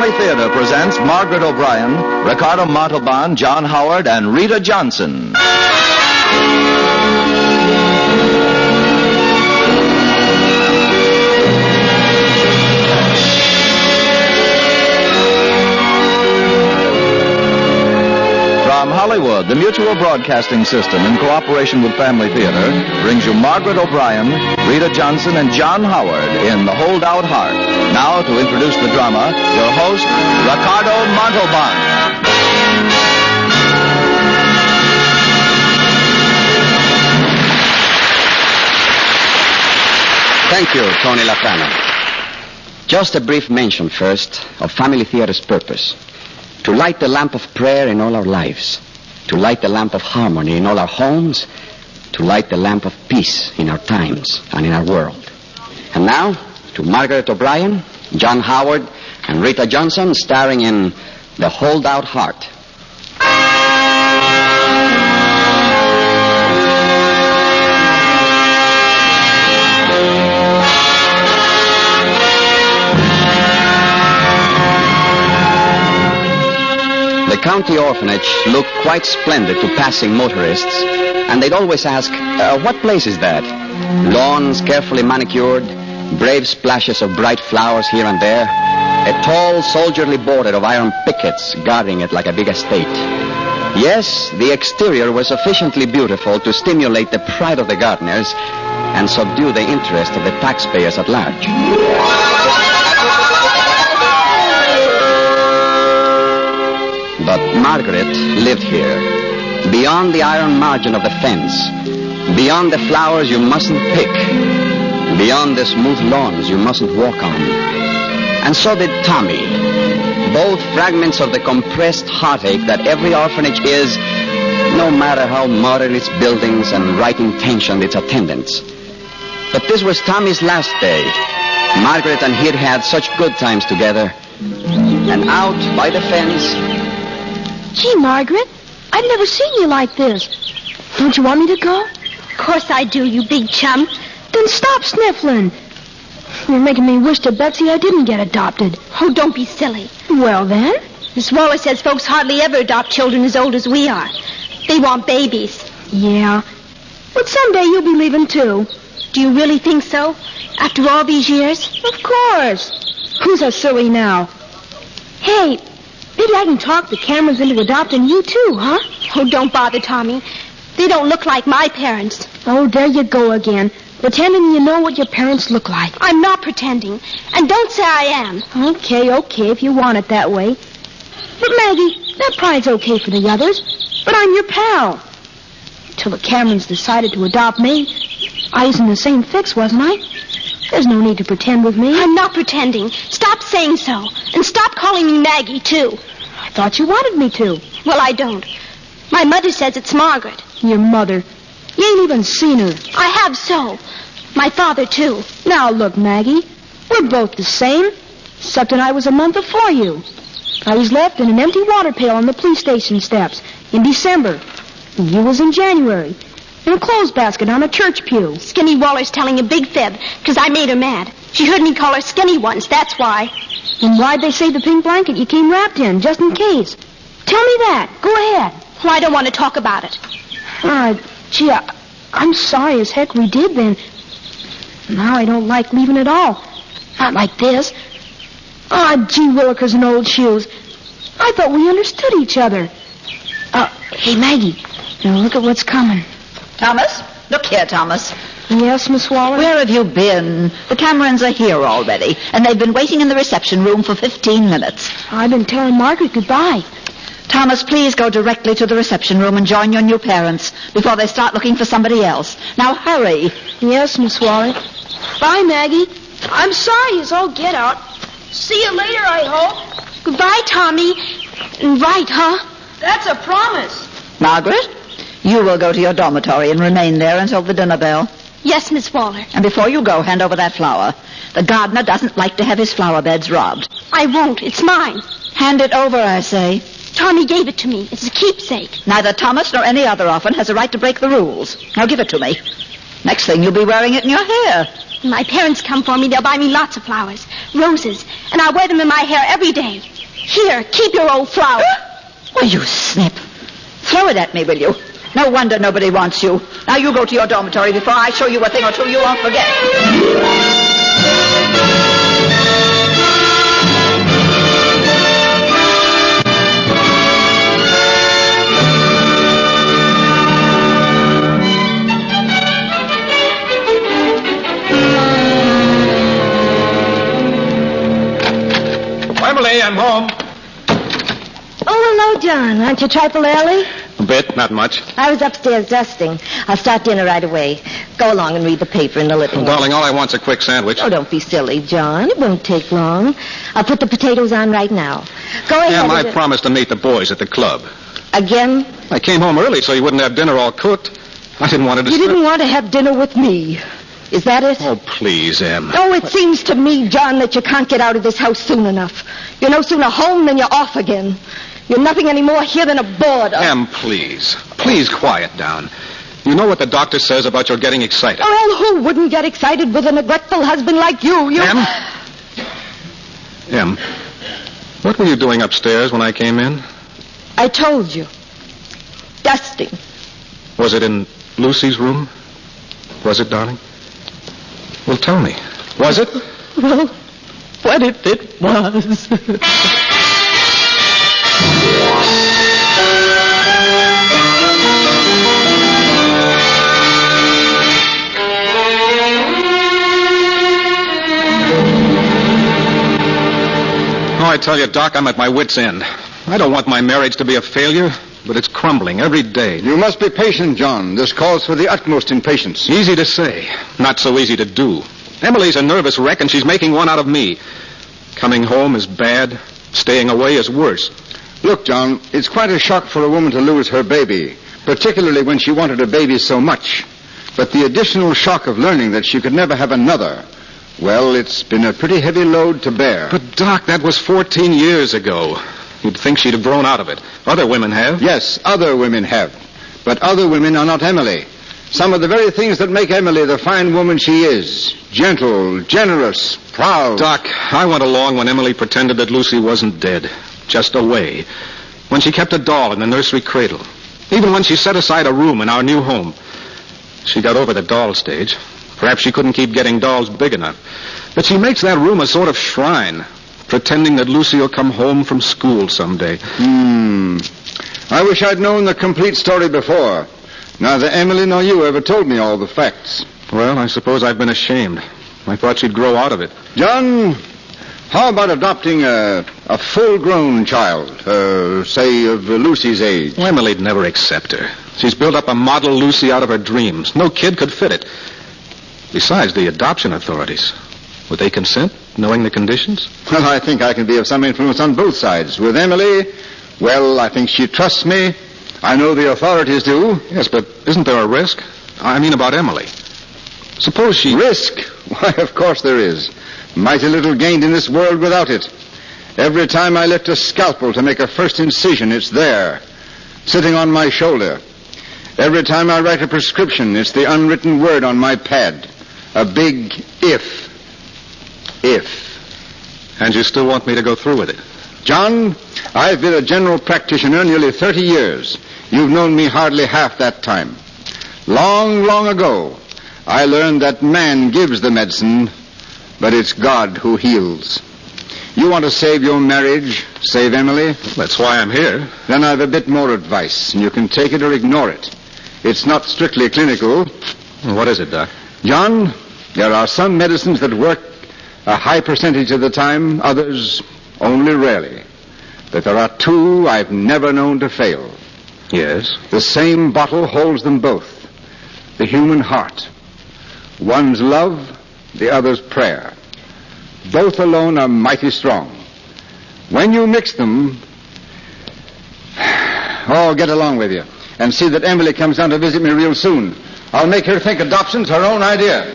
Family Theater presents Margaret O'Brien, Ricardo Montalban, John Howard, and Rita Johnson. From Hollywood, the Mutual Broadcasting System, in cooperation with Family Theater, brings you Margaret O'Brien, Rita Johnson, and John Howard in The Holdout Heart. Now, to introduce the drama, your host, Ricardo Montalban. Thank you, Tony Lafana. Just a brief mention first of Family Theater's purpose. To light the lamp of prayer in all our lives. To light the lamp of harmony in all our homes. To light the lamp of peace in our times and in our world. And now, to Margaret O'Brien, John Howard, and Rita Johnson, starring in The Holdout Heart. The county orphanage looked quite splendid to passing motorists, and they'd always ask, what place is that? Lawns carefully manicured, brave splashes of bright flowers here and there, a tall soldierly border of iron pickets guarding it like a big estate. Yes, the exterior was sufficiently beautiful to stimulate the pride of the gardeners and subdue the interest of the taxpayers at large. But Margaret lived here, beyond the iron margin of the fence, beyond the flowers you mustn't pick, beyond the smooth lawns you mustn't walk on. And so did Tommy, both fragments of the compressed heartache that every orphanage is, no matter how modern its buildings and right-intentioned its attendants. But this was Tommy's last day. Margaret and he'd had such good times together. And out by the fence... Gee, Margaret, I've never seen you like this. Don't you want me to go? Of course I do, you big chum. Then stop sniffling. You're making me wish to Betsy I didn't get adopted. Oh, don't be silly. Well, then? Miss Waller says folks hardly ever adopt children as old as we are. They want babies. Yeah. But someday you'll be leaving, too. Do you really think so? After all these years? Of course. Who's so silly now? Hey, maybe I can talk the Camerons into adopting you, too, huh? Oh, don't bother, Tommy. They don't look like my parents. Oh, there you go again. Pretending you know what your parents look like. I'm not pretending. And don't say I am. Okay, if you want it that way. But, Maggie, that pride's okay for the others. But I'm your pal. Till the Camerons decided to adopt me. I was in the same fix, wasn't I? There's no need to pretend with me. I'm not pretending. Stop saying so. And stop calling me Maggie, too. I thought you wanted me to. Well, I don't. My mother says it's Margaret. Your mother? You ain't even seen her. I have so. My father, too. Now, look, Maggie. We're both the same, except that I was a month before you. I was left in an empty water pail on the police station steps in December. And you was in January. In a clothes basket on a church pew. Skinny Waller's telling a big fib, because I made her mad. She heard me call her skinny once, that's why. And why'd they say the pink blanket you came wrapped in, just in case? Tell me that. Go ahead. Well, I don't want to talk about it. Gee, I'm sorry as heck we did then. Now I don't like leaving at all. Not like this. Gee willikers and old shoes. I thought we understood each other. Hey, Maggie, now look at what's coming. Thomas? Look here, Thomas. Yes, Miss Waller? Where have you been? The Camerons are here already, and they've been waiting in the reception room for 15 minutes. I've been telling Margaret goodbye. Thomas, please go directly to the reception room and join your new parents before they start looking for somebody else. Now, hurry. Yes, Miss Waller. Bye, Maggie. I'm sorry as all get out. See you later, I hope. Goodbye, Tommy. Right, huh? That's a promise. Margaret, you will go to your dormitory and remain there until the dinner bell. Yes, Miss Waller. And before you go, hand over that flower. The gardener doesn't like to have his flower beds robbed. I won't. It's mine. Hand it over, I say. Tommy gave it to me. It's a keepsake. Neither Thomas nor any other orphan has a right to break the rules. Now give it to me. Next thing, you'll be wearing it in your hair. When my parents come for me, they'll buy me lots of flowers, roses, and I'll wear them in my hair every day. Here, keep your old flower. Why, you snip. Throw it at me, will you? No wonder nobody wants you. Now you go to your dormitory before I show you a thing or two you won't forget. Emily, I'm home. Oh, hello, John. Aren't you a trifle early? A bit, not much. I was upstairs dusting. I'll start dinner right away. Go along and read the paper in the living room. Darling, all I want's a quick sandwich. Oh, don't be silly, John. It won't take long. I'll put the potatoes on right now. Go ahead. Em, I promised to meet the boys at the club. Again? I came home early so you wouldn't have dinner all cooked. I didn't want to You didn't want to have dinner with me. Is that it? Oh, please, Em. Oh, it seems to me, John, that you can't get out of this house soon enough. You're no sooner home than you're off again. You're nothing any more here than a boarder. Em, please. Please quiet down. You know what the doctor says about your getting excited. Well, who wouldn't get excited with a neglectful husband like you? Em, what were you doing upstairs when I came in? I told you. Dusting. Was it in Lucy's room? Was it, darling? Well, tell me. Was it? Well, what if it was? Oh, I tell you, Doc, I'm at my wit's end. I don't want my marriage to be a failure, but it's crumbling every day. You must be patient, John. This calls for the utmost in patience. Easy to say, not so easy to do. Emily's a nervous wreck, and she's making one out of me. Coming home is bad. Staying away is worse. Look, John, it's quite a shock for a woman to lose her baby, particularly when she wanted a baby so much. But the additional shock of learning that she could never have another, well, it's been a pretty heavy load to bear. But, Doc, that was 14 years ago. You'd think she'd have grown out of it. Other women have. Yes, other women have. But other women are not Emily. Some of the very things that make Emily the fine woman she is. Gentle, generous, proud. Doc, I went along when Emily pretended that Lucy wasn't dead, just away. When she kept a doll in the nursery cradle. Even when she set aside a room in our new home. She got over the doll stage. Perhaps she couldn't keep getting dolls big enough. But she makes that room a sort of shrine, pretending that Lucy will come home from school someday. I wish I'd known the complete story before. Neither Emily nor you ever told me all the facts. Well, I suppose I've been ashamed. I thought she'd grow out of it. John, how about adopting a full-grown child, say, of Lucy's age? Well, Emily'd never accept her. She's built up a model Lucy out of her dreams. No kid could fit it. Besides, the adoption authorities, would they consent, knowing the conditions? Well, I think I can be of some influence on both sides. With Emily, well, I think she trusts me. I know the authorities do. Yes, but isn't there a risk? I mean about Emily. Suppose she... Risk? Why, of course there is. Mighty little gained in this world without it. Every time I lift a scalpel to make a first incision, it's there, sitting on my shoulder. Every time I write a prescription, it's the unwritten word on my pad. A big if. If. And you still want me to go through with it? John, I've been a general practitioner nearly 30 years. You've known me hardly half that time. Long, long ago, I learned that man gives the medicine, but it's God who heals. You want to save your marriage, save Emily? That's why I'm here. Then I've a bit more advice, and you can take it or ignore it. It's not strictly clinical. What is it, Doc? John, there are some medicines that work a high percentage of the time, others only rarely. But there are two I've never known to fail. Yes? The same bottle holds them both. The human heart. One's love, the other's prayer. Both alone are mighty strong. When you mix them... Oh, get along with you. And see that Emily comes down to visit me real soon. I'll make her think adoption's her own idea.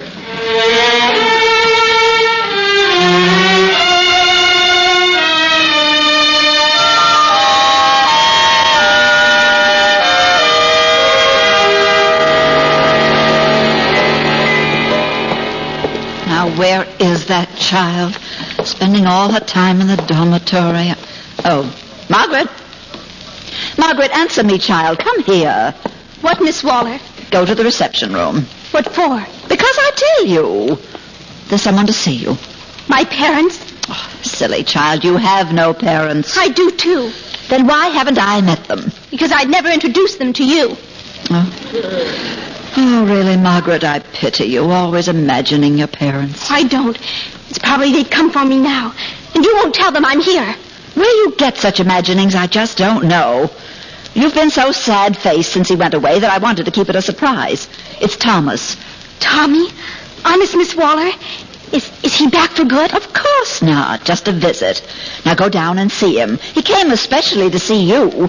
Now, where is that child? Spending all her time in the dormitory. Oh, Margaret. Margaret, answer me, child. Come here. What, Miss Waller? Go to the reception room. What for? Because I tell you. There's someone to see you. My parents? Oh, silly child, you have no parents. I do, too. Then why haven't I met them? Because I'd never introduced them to you. Oh, really, Margaret, I pity you, always imagining your parents. I don't. It's probably they'd come for me now. And you won't tell them I'm here. Where you get such imaginings, I just don't know. You've been so sad-faced since he went away that I wanted to keep it a surprise. It's Thomas. Tommy? Honest, Miss Waller? Is he back for good? Of course not. Just a visit. Now go down and see him. He came especially to see you.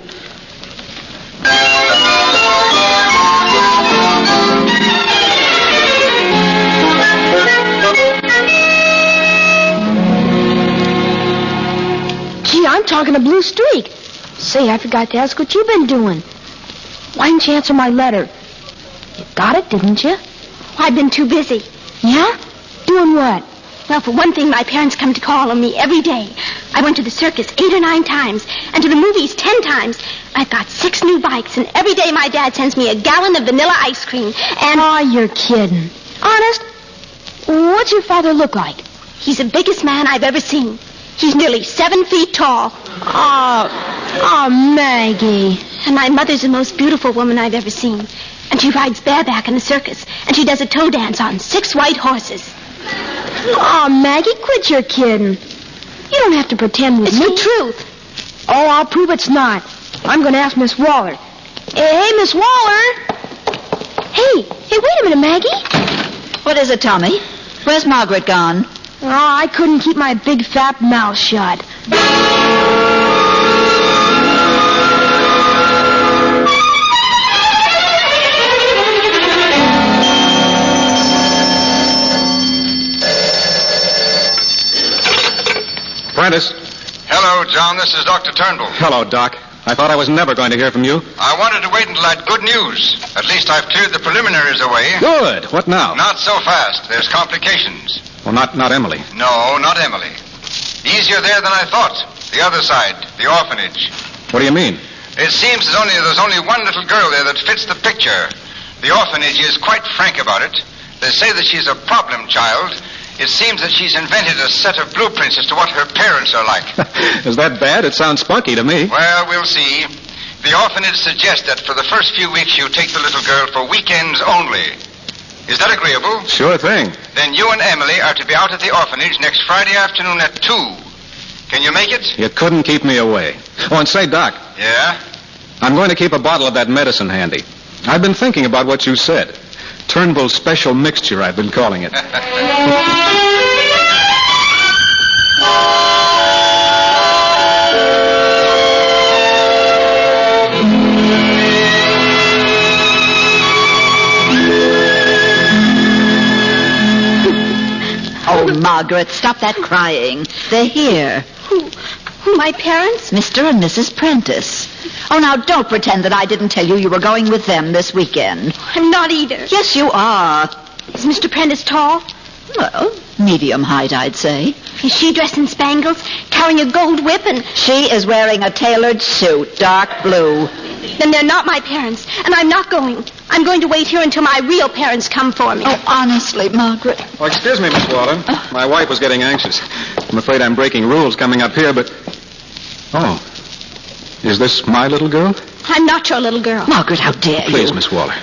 Gee, I'm talking to Blue Streak. Say, I forgot to ask what you've been doing. Why didn't you answer my letter? You got it, didn't you? I've been too busy. Yeah? Doing what? Well, for one thing, my parents come to call on me every day. I went to the circus 8 or 9 times, and to the movies 10 times. I've got 6 new bikes, and every day my dad sends me a gallon of vanilla ice cream, and... Oh, you're kidding. Honest? What's your father look like? He's the biggest man I've ever seen. He's nearly 7 feet tall. Oh, Maggie. And my mother's the most beautiful woman I've ever seen. And she rides bareback in the circus, and she does a toe dance on 6 white horses. Oh, Maggie, quit your kidding. You don't have to pretend with It's me. the truth. Oh, I'll prove it's not. I'm going to ask Miss Waller. Hey, Miss Waller. Hey, wait a minute, Maggie. What is it, Tommy? Where's Margaret gone? Oh, I couldn't keep my big fat mouth shut. Prentice. Hello, John. This is Dr. Turnbull. Hello, Doc. I thought I was never going to hear from you. I wanted to wait until I had good news. At least I've cleared the preliminaries away. Good. What now? Not so fast. There's complications. Well, not Emily. No, not Emily. Easier there than I thought. The other side, the orphanage. What do you mean? It seems there's only one little girl there that fits the picture. The orphanage is quite frank about it. They say that she's a problem child. It seems that she's invented a set of blueprints as to what her parents are like. Is that bad? It sounds spunky to me. Well, we'll see. The orphanage suggests that for the first few weeks you take the little girl for weekends only. Is that agreeable? Sure thing. Then you and Emily are to be out at the orphanage next Friday afternoon at 2. Can you make it? You couldn't keep me away. Oh, and say, Doc, Yeah? I'm going to keep a bottle of that medicine handy. I've been thinking about what you said. Turnbull's special mixture, I've been calling it. Oh, Margaret, stop that crying. They're here. Who, my parents? Mr. and Mrs. Prentice. Oh, now, don't pretend that I didn't tell you were going with them this weekend. I'm not either. Yes, you are. Is Mr. Prentice tall? Well, medium height, I'd say. Is she dressed in spangles, carrying a gold whip, and... She is wearing a tailored suit, dark blue. Then they're not my parents, and I'm not going. I'm going to wait here until my real parents come for me. Oh, honestly, Margaret. Oh, excuse me, Miss Waller. My wife was getting anxious. I'm afraid I'm breaking rules coming up here, but... Oh. Is this my little girl? I'm not your little girl. Margaret, how dare you? Please, Miss Waller.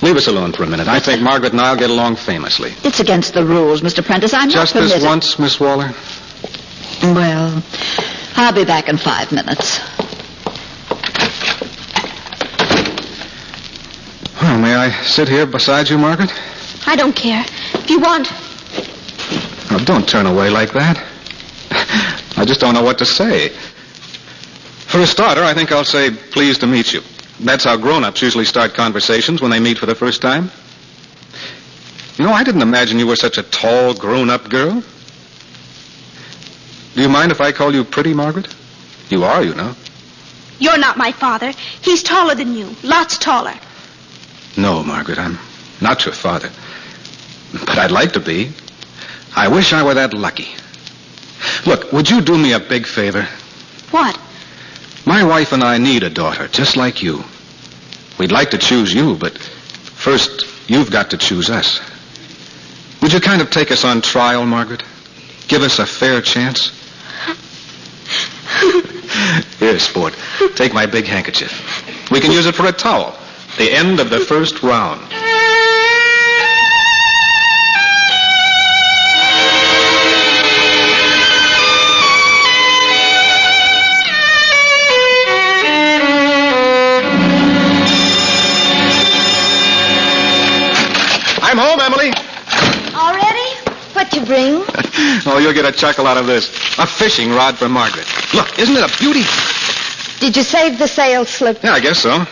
Leave us alone for a minute. I think Margaret and I'll get along famously. It's against the rules, Mr. Prentice. I'm Just not permitted. this once, Miss Waller? Well, I'll be back in 5 minutes. Well, may I sit here beside you, Margaret? I don't care. If you want. Oh, don't turn away like that. I just don't know what to say. For a starter, I think I'll say, pleased to meet you. That's how grown-ups usually start conversations when they meet for the first time. You know, I didn't imagine you were such a tall, grown-up girl. Do you mind if I call you pretty, Margaret? You are, you know. You're not my father. He's taller than you. Lots taller. No, Margaret, I'm not your father. But I'd like to be. I wish I were that lucky. Look, would you do me a big favor? What? My wife and I need a daughter, just like you. We'd like to choose you, but first, you've got to choose us. Would you kind of take us on trial, Margaret? Give us a fair chance? Here, sport. Take my big handkerchief. We can use it for a towel. The end of the first round. I'm home, Emily. Already? What you bring? Oh, you'll get a chuckle out of this. A fishing rod for Margaret. Look, isn't it a beauty? Did you save the sales slip? Yeah, I guess so.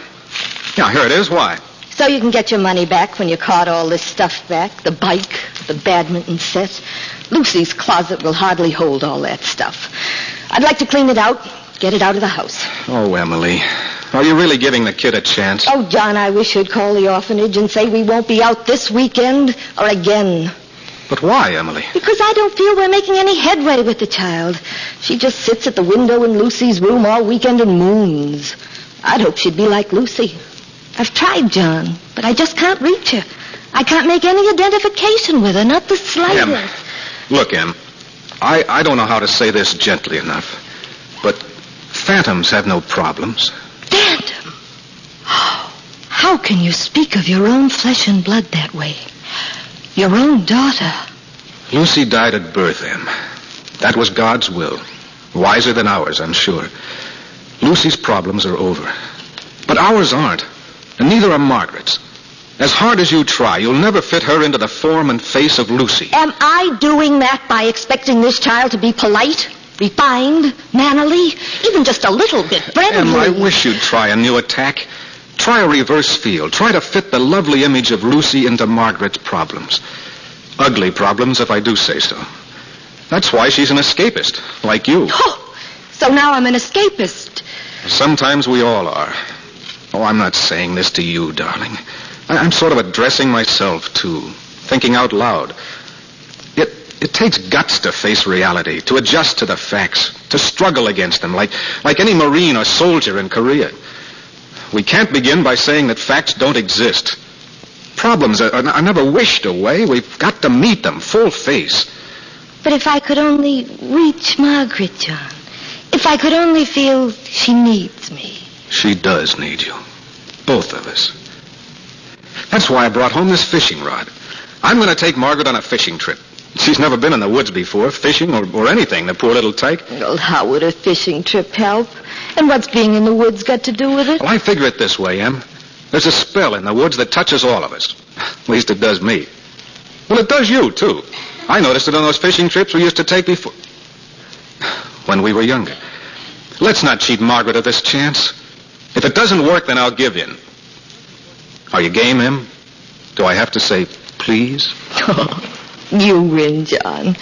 Yeah, here it is. Why? So you can get your money back when you caught all this stuff back. The bike, the badminton set. Lucy's closet will hardly hold all that stuff. I'd like to clean it out, get it out of the house. Oh, Emily. Are you really giving the kid a chance? Oh, John, I wish you'd call the orphanage and say we won't be out this weekend or again. But why, Emily? Because I don't feel we're making any headway with the child. She just sits at the window in Lucy's room all weekend and moons. I'd hope she'd be like Lucy. I've tried, John, but I just can't reach her. I can't make any identification with her, not the slightest. Em, look, Em, I don't know how to say this gently enough, but phantoms have no problems. Phantom? How can you speak of your own flesh and blood that way? Your own daughter. Lucy died at birth, Em. That was God's will. Wiser than ours, I'm sure. Lucy's problems are over. But ours aren't. And neither are Margaret's. As hard as you try, you'll never fit her into the form and face of Lucy. Am I doing that by expecting this child to be polite, refined, mannerly, even just a little bit friendly? Em, I wish you'd try a new attack. Try a reverse field. Try to fit the lovely image of Lucy into Margaret's problems. Ugly problems, if I do say so. That's why she's an escapist, like you. Oh, so now I'm an escapist. Sometimes we all are. Oh, I'm not saying this to you, darling. I'm sort of addressing myself, too. Thinking out loud. It takes guts to face reality, to adjust to the facts, to struggle against them, like any Marine or soldier in Korea. We can't begin by saying that facts don't exist. Problems are never wished away. We've got to meet them full face. But if I could only reach Margaret, John. If I could only feel she needs me. She does need you. Both of us. That's why I brought home this fishing rod. I'm going to take Margaret on a fishing trip. She's never been in the woods before, fishing or anything, the poor little tyke. Well, how would a fishing trip help? And what's being in the woods got to do with it? Well, I figure it this way, Em. There's a spell in the woods that touches all of us. At least it does me. Well, it does you, too. I noticed it on those fishing trips we used to take before... when we were younger. Let's not cheat Margaret of this chance. If it doesn't work, then I'll give in. Are you game, Em? Do I have to say please? You win, John.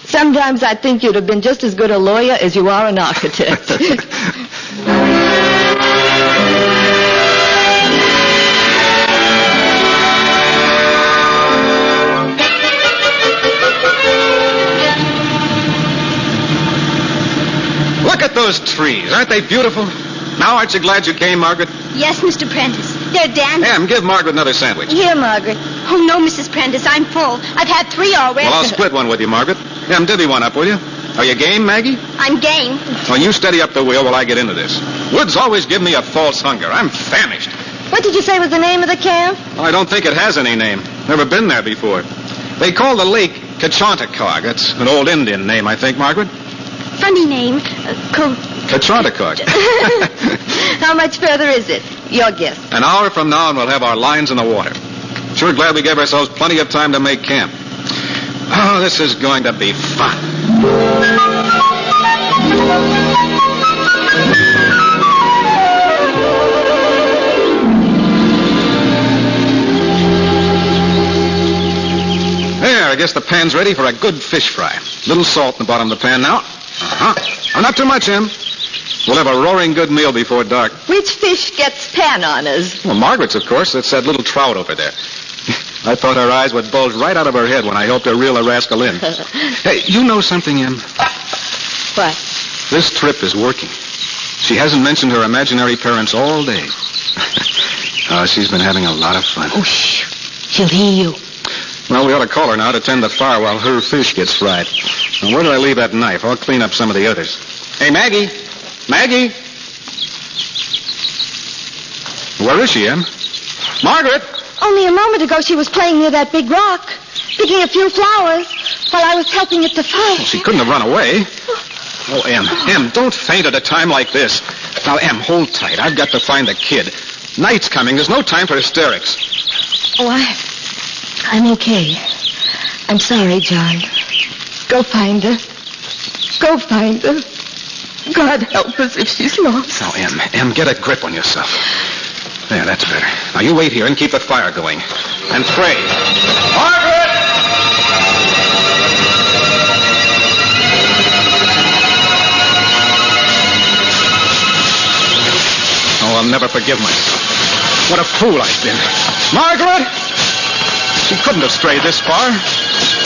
Sometimes I think you'd have been just as good a lawyer as you are an architect. Look at those trees. Aren't they beautiful? Now, aren't you glad you came, Margaret? Yes, Mr. Prentice. They're dandy. Em, give Margaret another sandwich. Here, Margaret. Oh, no, Mrs. Prentice, I'm full. I've had 3 already. Well, I'll split one with you, Margaret. Em, divvy one up, will you? Are you game, Maggie? I'm game. Well, you steady up the wheel while I get into this. Woods always give me a false hunger. I'm famished. What did you say was the name of the camp? Well, I don't think it has any name. Never been there before. They call the lake Kachontakog. That's an old Indian name, I think, Margaret. Funny name. Kachontakog. How much further is it? Your guess. An hour from now, and we'll have our lines in the water. Sure glad we gave ourselves plenty of time to make camp. Oh, this is going to be fun. There, I guess the pan's ready for a good fish fry. Little salt in the bottom of the pan now. Uh-huh. Oh, not too much, Em. We'll have a roaring good meal before dark. Which fish gets pan honors? Well, Margaret's, of course. That's that little trout over there. I thought her eyes would bulge right out of her head when I helped her reel the rascal in. Hey, you know something, Em? What? This trip is working. She hasn't mentioned her imaginary parents all day. Oh, she's been having a lot of fun. Oh, shh. She'll hear you. Well, we ought to call her now to tend the fire while her fish gets fried. Now, where did I leave that knife? I'll clean up some of the others. Hey, Maggie! Maggie! Where is she, Em? Margaret! Only a moment ago she was playing near that big rock, picking a few flowers while I was helping it to fire. Well, she couldn't have run away. Oh, Em, don't faint at a time like this. Now, Em, hold tight. I've got to find the kid. Night's coming. There's no time for hysterics. Oh, I'm okay. I'm sorry, John. Go find her. Go find her. God help us if she's lost. Now, Em, get a grip on yourself. There, that's better. Now, you wait here and keep the fire going. And pray. Margaret! Oh, I'll never forgive myself. What a fool I've been. Margaret! She couldn't have strayed this far.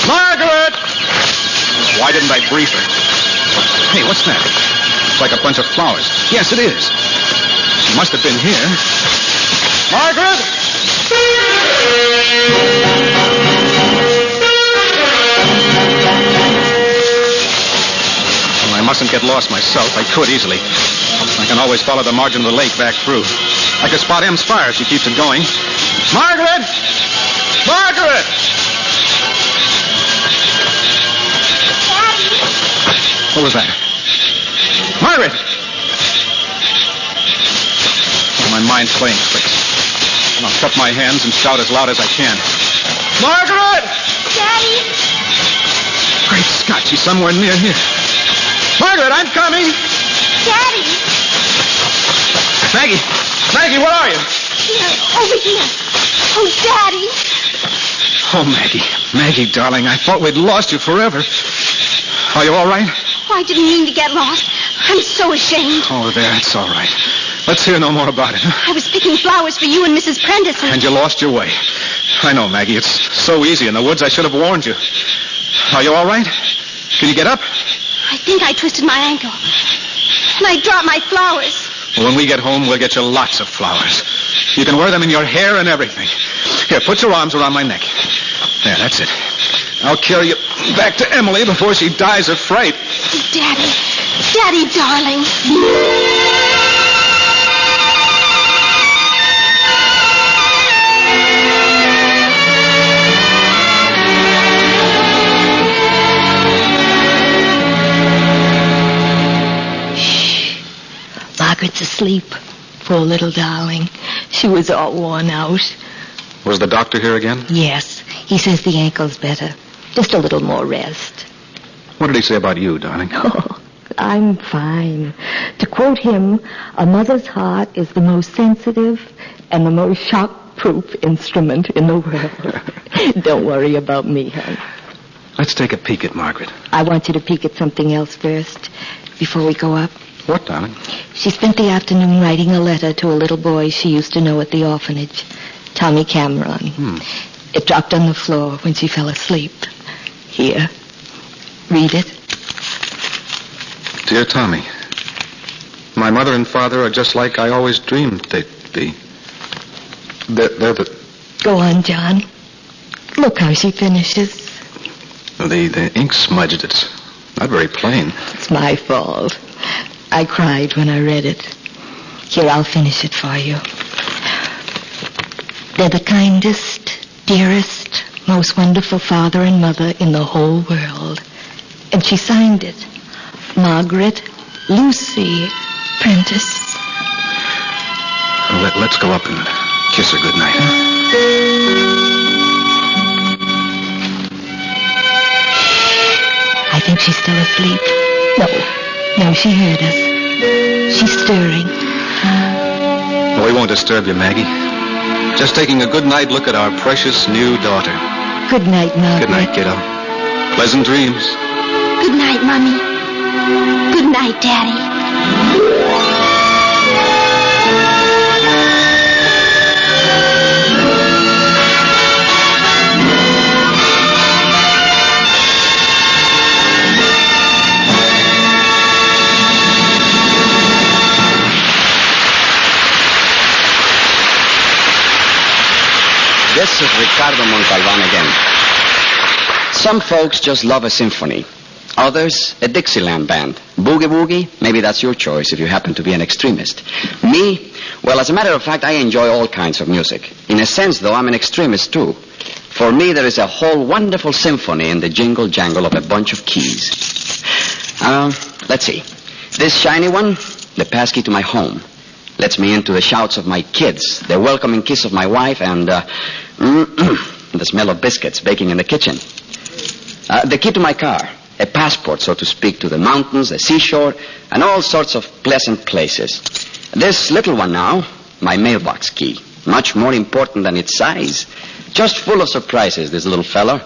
Margaret! Why didn't I brief her? Hey, what's that? It's like a bunch of flowers. Yes, it is. She must have been here. Margaret! Well, I mustn't get lost myself. I could easily. I can always follow the margin of the lake back through. I could spot Em's fire if she keeps it going. Margaret! Margaret! Daddy! What was that? Margaret! Oh, my mind's playing tricks. I'll cup my hands and shout as loud as I can. Margaret! Daddy! Great Scott, she's somewhere near here. Margaret, I'm coming! Daddy! Maggie! Maggie, where are you? Here, over here. Oh, Daddy! Oh, Maggie. Maggie, darling, I thought we'd lost you forever. Are you all right? Oh, I didn't mean to get lost. I'm so ashamed. Oh, there, it's all right. Let's hear no more about it. Huh? I was picking flowers for you and Mrs. Prentice And you lost your way. I know, Maggie. It's so easy in the woods. I should have warned you. Are you all right? Can you get up? I think I twisted my ankle. And I dropped my flowers. Well, when we get home, we'll get you lots of flowers. You can wear them in your hair and everything. Here, put your arms around my neck. There, that's it. I'll carry you back to Emily before she dies of fright. Daddy. Daddy, darling. Margaret's asleep. Poor little darling. She was all worn out. Was the doctor here again? Yes. He says the ankle's better. Just a little more rest. What did he say about you, darling? Oh, I'm fine. To quote him, a mother's heart is the most sensitive and the most shock-proof instrument in the world. Don't worry about me, hon. Let's take a peek at Margaret. I want you to peek at something else first, before we go up. What, darling? She spent the afternoon writing a letter to a little boy she used to know at the orphanage, Tommy Cameron. It dropped on the floor when she fell asleep. Here, read it. Dear Tommy, my mother and father are just like I always dreamed they'd be. They're the... Go on, John. Look how she finishes. The ink smudged. It's not very plain. It's my fault. I cried when I read it. Here, I'll finish it for you. They're the kindest, dearest, most wonderful father and mother in the whole world. And she signed it. Margaret Lucy Prentice. Let's go up and kiss her goodnight. I think she's still asleep. No, she heard us. She's stirring. We won't disturb you, Maggie. Just taking a good night look at our precious new daughter. Good night, Margaret. Good night, kiddo. Pleasant dreams. Good night, Mommy. Good night, Daddy. This is Ricardo Montalban again. Some folks just love a symphony. Others, a Dixieland band. Boogie woogie, maybe that's your choice if you happen to be an extremist. Me, well, as a matter of fact, I enjoy all kinds of music. In a sense, though, I'm an extremist, too. For me, there is a whole wonderful symphony in the jingle-jangle of a bunch of keys. Let's see. This shiny one, the passkey to my home. Lets me into the shouts of my kids, the welcoming kiss of my wife, and the smell of biscuits baking in the kitchen. The key to my car, a passport, so to speak, to the mountains, the seashore, and all sorts of pleasant places. This little one now, my mailbox key, much more important than its size. Just full of surprises, this little fellow.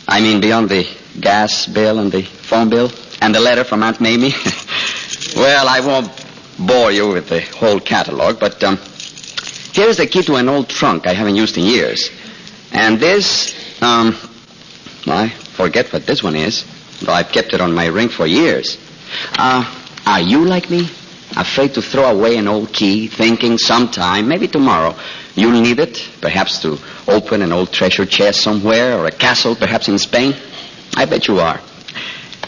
I mean, beyond the gas bill and the phone bill and the letter from Aunt Mamie. Well, I won't bore you with the whole catalog, but here's the key to an old trunk I haven't used in years. And this, I forget what this one is, though I've kept it on my ring for years. Are you like me? Afraid to throw away an old key, thinking sometime, maybe tomorrow, you'll need it, perhaps to open an old treasure chest somewhere, or a castle, perhaps in Spain? I bet you are.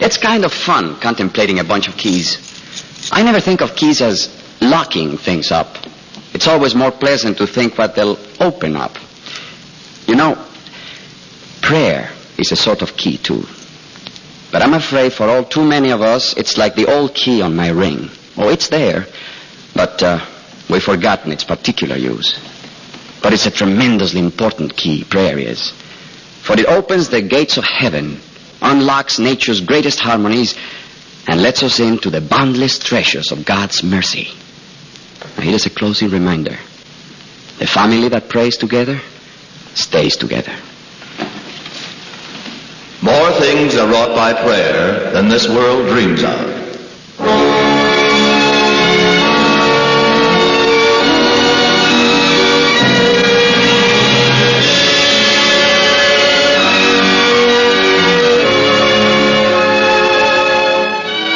It's kind of fun contemplating a bunch of keys. I never think of keys as locking things up. It's always more pleasant to think what they'll open up. You know, prayer is a sort of key, too. But I'm afraid for all too many of us, it's like the old key on my ring. Oh, it's there, but we've forgotten its particular use. But it's a tremendously important key, prayer is. For it opens the gates of heaven, unlocks nature's greatest harmonies, and lets us into the boundless treasures of God's mercy. Now, here is a closing reminder. The family that prays together stays together. More things are wrought by prayer than this world dreams of.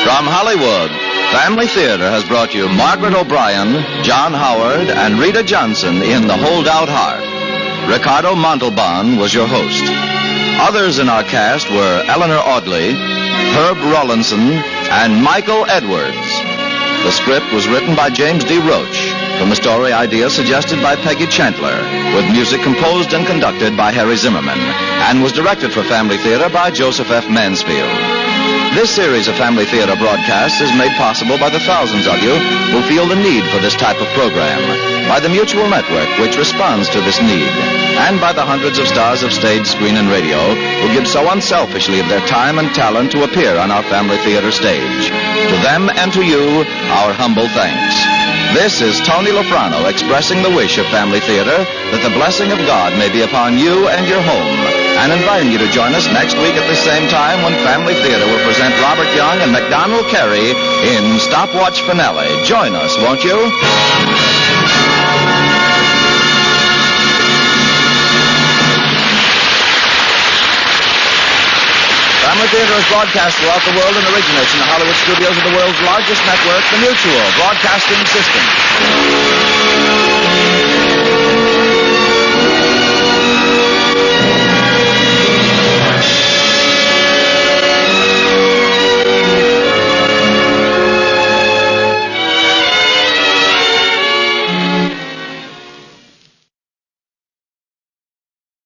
From Hollywood, Family Theater has brought you Margaret O'Brien, John Howard, and Rita Johnson in The Holdout Heart. Ricardo Montalban was your host. Others in our cast were Eleanor Audley, Herb Rawlinson, and Michael Edwards. The script was written by James D. Roach, from a story idea suggested by Peggy Chandler, with music composed and conducted by Harry Zimmerman, and was directed for Family Theater by Joseph F. Mansfield. This series of Family Theater broadcasts is made possible by the thousands of you who feel the need for this type of program, by the Mutual Network, which responds to this need, and by the hundreds of stars of stage, screen, and radio who give so unselfishly of their time and talent to appear on our Family Theater stage. To them and to you, our humble thanks. This is Tony Lofrano expressing the wish of Family Theater that the blessing of God may be upon you and your home, and inviting you to join us next week at the same time when Family Theater will present Robert Young and MacDonald Carey in Stopwatch Finale. Join us, won't you? Family Theater is broadcast throughout the world and originates in the Hollywood studios of the world's largest network, the Mutual Broadcasting System.